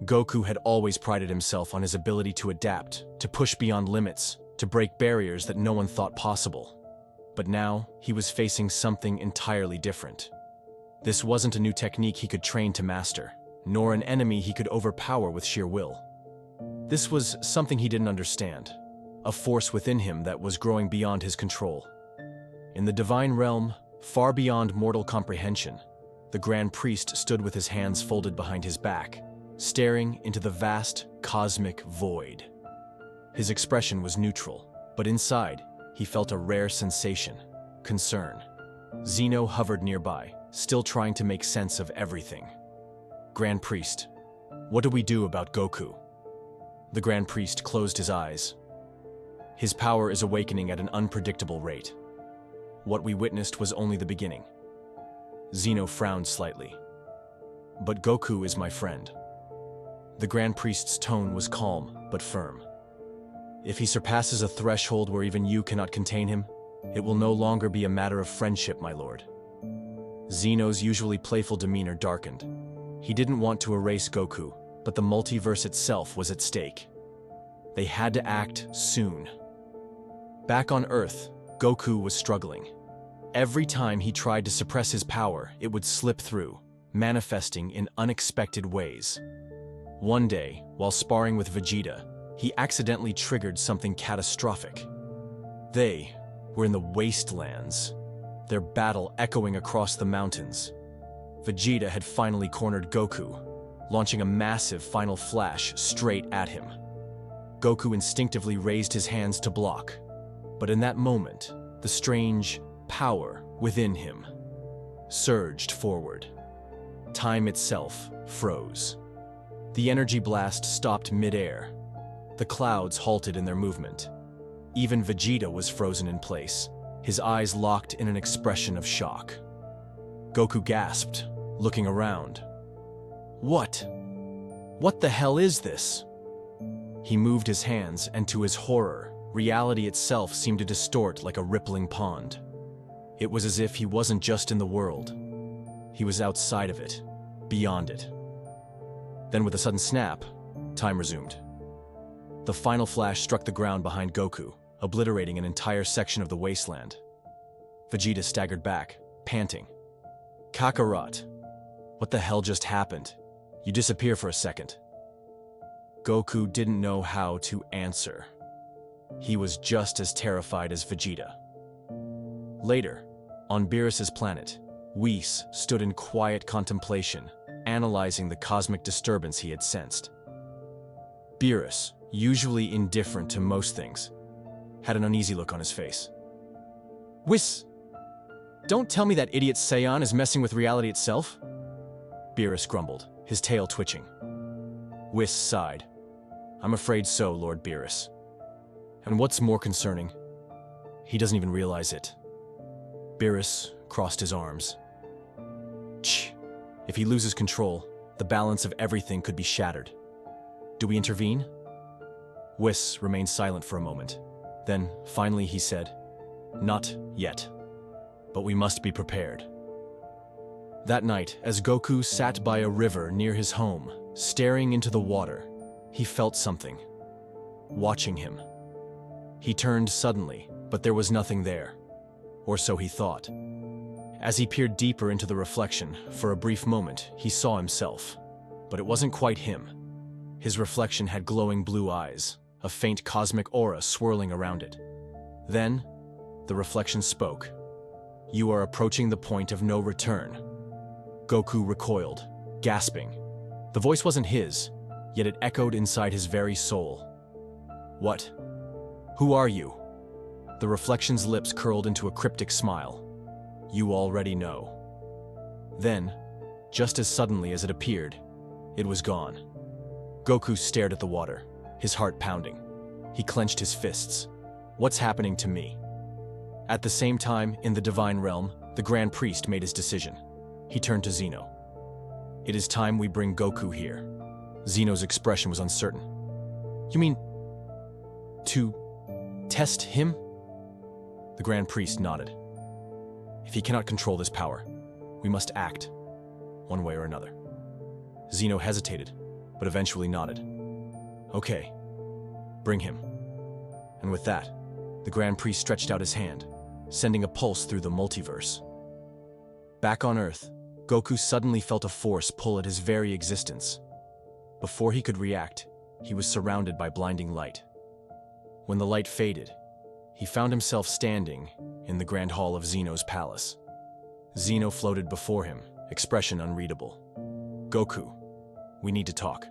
Goku had always prided himself on his ability to adapt, to push beyond limits, to break barriers that no one thought possible. But now, he was facing something entirely different. This wasn't a new technique he could train to master, nor an enemy he could overpower with sheer will. This was something he didn't understand, a force within him that was growing beyond his control. In the divine realm, far beyond mortal comprehension, the Grand Priest stood with his hands folded behind his back, staring into the vast, cosmic void. His expression was neutral, but inside, he felt a rare sensation, concern. Zeno hovered nearby, still trying to make sense of everything. Grand Priest, what do we do about Goku? The Grand Priest closed his eyes. His power is awakening at an unpredictable rate. What we witnessed was only the beginning. Zeno frowned slightly. But Goku is my friend. The Grand Priest's tone was calm, but firm. If he surpasses a threshold where even you cannot contain him, it will no longer be a matter of friendship, my lord. Zeno's usually playful demeanor darkened. He didn't want to erase Goku, but the multiverse itself was at stake. They had to act soon. Back on Earth, Goku was struggling. Every time he tried to suppress his power, it would slip through, manifesting in unexpected ways. One day, while sparring with Vegeta, he accidentally triggered something catastrophic. They were in the wastelands, their battle echoing across the mountains. Vegeta had finally cornered Goku, launching a massive final flash straight at him. Goku instinctively raised his hands to block, but in that moment, the strange power within him surged forward. Time itself froze. The energy blast stopped mid-air. The clouds halted in their movement. Even Vegeta was frozen in place, his eyes locked in an expression of shock. Goku gasped, looking around. What? What the hell is this? He moved his hands, and to his horror, reality itself seemed to distort like a rippling pond. It was as if he wasn't just in the world. He was outside of it, beyond it. Then with a sudden snap, time resumed. The final flash struck the ground behind Goku, obliterating an entire section of the wasteland. Vegeta staggered back, panting. Kakarot, what the hell just happened? You disappear for a second. Goku didn't know how to answer. He was just as terrified as Vegeta. Later, on Beerus's planet, Whis stood in quiet contemplation, analyzing the cosmic disturbance he had sensed. Beerus, usually indifferent to most things, had an uneasy look on his face. Whis, don't tell me that idiot Saiyan is messing with reality itself? Beerus grumbled, his tail twitching. Whis sighed. I'm afraid so, Lord Beerus. And what's more concerning, he doesn't even realize it. Beerus crossed his arms. Ch! If he loses control, the balance of everything could be shattered. Do we intervene? Whis remained silent for a moment. Then, finally, he said, Not yet. But we must be prepared. That night, as Goku sat by a river near his home, staring into the water, he felt something, watching him. He turned suddenly, but there was nothing there. Or so he thought. As he peered deeper into the reflection, for a brief moment, he saw himself. But it wasn't quite him. His reflection had glowing blue eyes, a faint cosmic aura swirling around it. Then, the reflection spoke. You are approaching the point of no return. Goku recoiled, gasping. The voice wasn't his, yet it echoed inside his very soul. What? Who are you? The reflection's lips curled into a cryptic smile. You already know. Then, just as suddenly as it appeared, it was gone. Goku stared at the water, his heart pounding. He clenched his fists. What's happening to me? At the same time, in the divine realm, the Grand Priest made his decision. He turned to Zeno. It is time we bring Goku here. Zeno's expression was uncertain. You mean to test him? The Grand Priest nodded. If he cannot control this power, we must act, one way or another. Zeno hesitated. but eventually nodded. Okay, bring him. And with that, the Grand Priest stretched out his hand, sending a pulse through the multiverse. Back on Earth, Goku suddenly felt a force pull at his very existence. Before he could react, he was surrounded by blinding light. When the light faded, he found himself standing in the Grand Hall of Zeno's palace. Zeno floated before him, expression unreadable. "Goku, we need to talk."